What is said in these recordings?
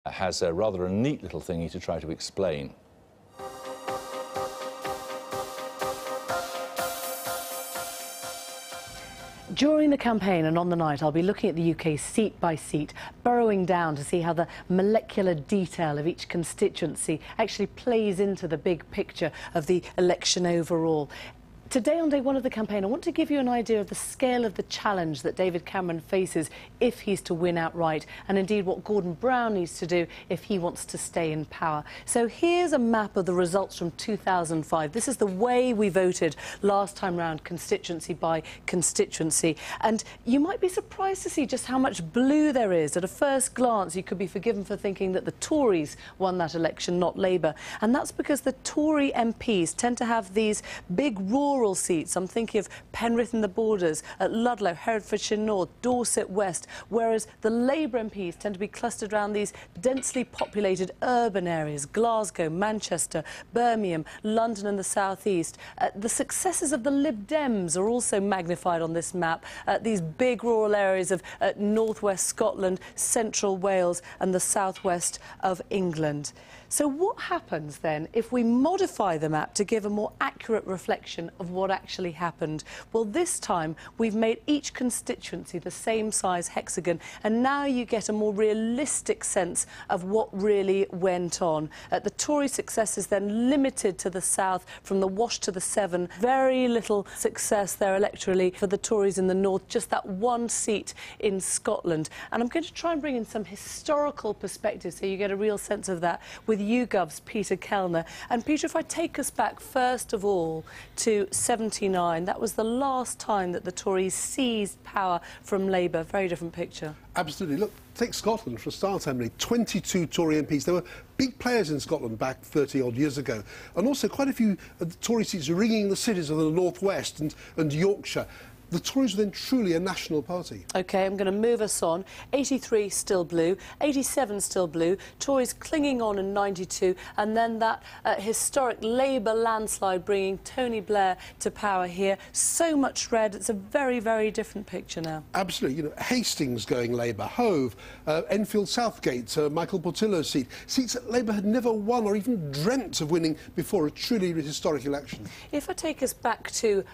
Has rather a neat little thingy to try to explain. During the campaign and on the night, I'll be looking at the UK seat by seat, burrowing down to see how the molecular detail of each constituency actually plays into the big picture of the election overall. Today, on day one of the campaign, I want to give you an idea of the scale of the challenge that David Cameron faces if he's to win outright, and indeed what Gordon Brown needs to do if he wants to stay in power. So here's a map of the results from 2005. This is the way we voted last time round, constituency by constituency. And you might be surprised to see just how much blue there is. At a first glance, you could be forgiven for thinking that the Tories won that election, not Labour. And that's because the Tory MPs tend to have these big rural seats. I'm thinking of Penrith and the Borders, at Ludlow, Herefordshire North, Dorset West, whereas the Labour MPs tend to be clustered around these densely populated urban areas, Glasgow, Manchester, Birmingham, London and the South East. The successes of the Lib Dems are also magnified on this map, these big rural areas of North West Scotland, Central Wales and the South West of England. So what happens then if we modify the map to give a more accurate reflection of what actually happened? Well, this time we've made each constituency the same size hexagon, and now you get a more realistic sense of what really went on. The Tory success is then limited to the south, from the Wash to the Severn. Very little success there electorally for the Tories in the north, just that one seat in Scotland. And I'm going to try and bring in some historical perspective so you get a real sense of that with YouGov's Peter Kellner. And Peter, if I take us back first of all to 79, that was the last time that the Tories seized power from Labour. Very different picture. Absolutely. Look, take Scotland for a start, Emily. 22 Tory MPs. There were big players in Scotland back 30-odd years ago. And also quite a few Tory seats ringing the cities of the North West and Yorkshire. The Tories were then truly a national party. OK, I'm going to move us on. 83 still blue, 87 still blue, Tories clinging on in 92, and then that historic Labour landslide bringing Tony Blair to power here. So much red, it's a very, very different picture now. Absolutely. You know, Hastings going Labour, Hove, Enfield Southgate, Michael Portillo's seat. Seats that Labour had never won or even dreamt of winning before a truly historic election. If I take us back to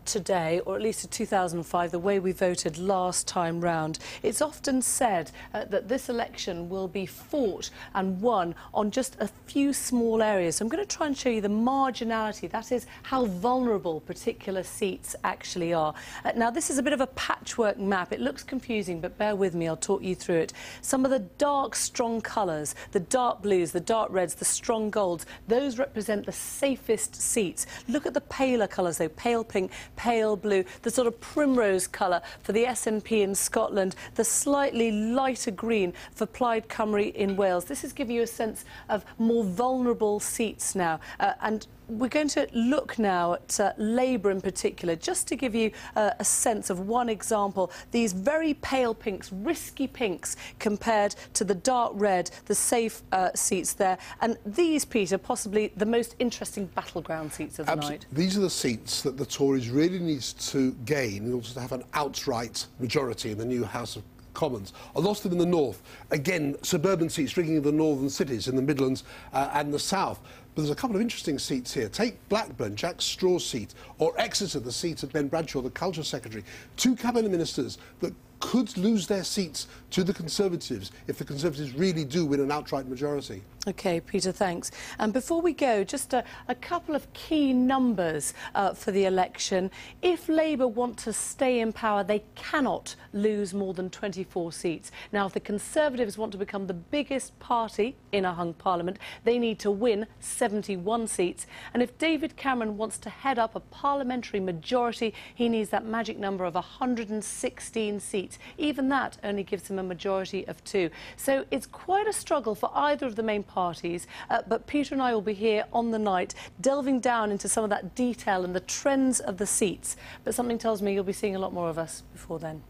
today, or at least to 2005, the way we voted last time round, it's often said that this election will be fought and won on just a few small areas. So I'm going to try and show you the marginality, that is how vulnerable particular seats actually are. Now, this is a bit of a patchwork map. It looks confusing, but bear with me, I'll talk you through it. Some of the dark, strong colours, the dark blues, the dark reds, the strong golds, those represent the safest seats. Look at the paler colours, though, pale pink, pale blue, the sort of primrose colour for the SNP in Scotland, the slightly lighter green for Plaid Cymru in Wales. This is giving you a sense of more vulnerable seats now. And we're going to look now at Labour in particular, just to give you a sense of one example. These very pale pinks, risky pinks, compared to the dark red, the safe seats there. And these, Peter, possibly the most interesting battleground seats of the night. These are the seats that the Tories really need to gain in order to have an outright majority in the new House of Commons. A lot of them in the north. Again, suburban seats ringing the northern cities in the Midlands and the south. But there's a couple of interesting seats here. Take Blackburn, Jack Straw's seat, or Exeter, the seat of Ben Bradshaw, the Culture Secretary. Two cabinet ministers that could lose their seats to the Conservatives if the Conservatives really do win an outright majority. OK, Peter, thanks. And before we go, just a couple of key numbers for the election. If Labour want to stay in power, they cannot lose more than 24 seats. Now, if the Conservatives want to become the biggest party in a hung parliament, they need to win 71 seats. And if David Cameron wants to head up a parliamentary majority, he needs that magic number of 116 seats. Even that only gives him a majority of 2. So it's quite a struggle for either of the main parties, but Peter and I will be here on the night delving down into some of that detail and the trends of the seats. But something tells me you'll be seeing a lot more of us before then.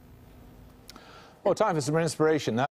Well, time for some inspiration now.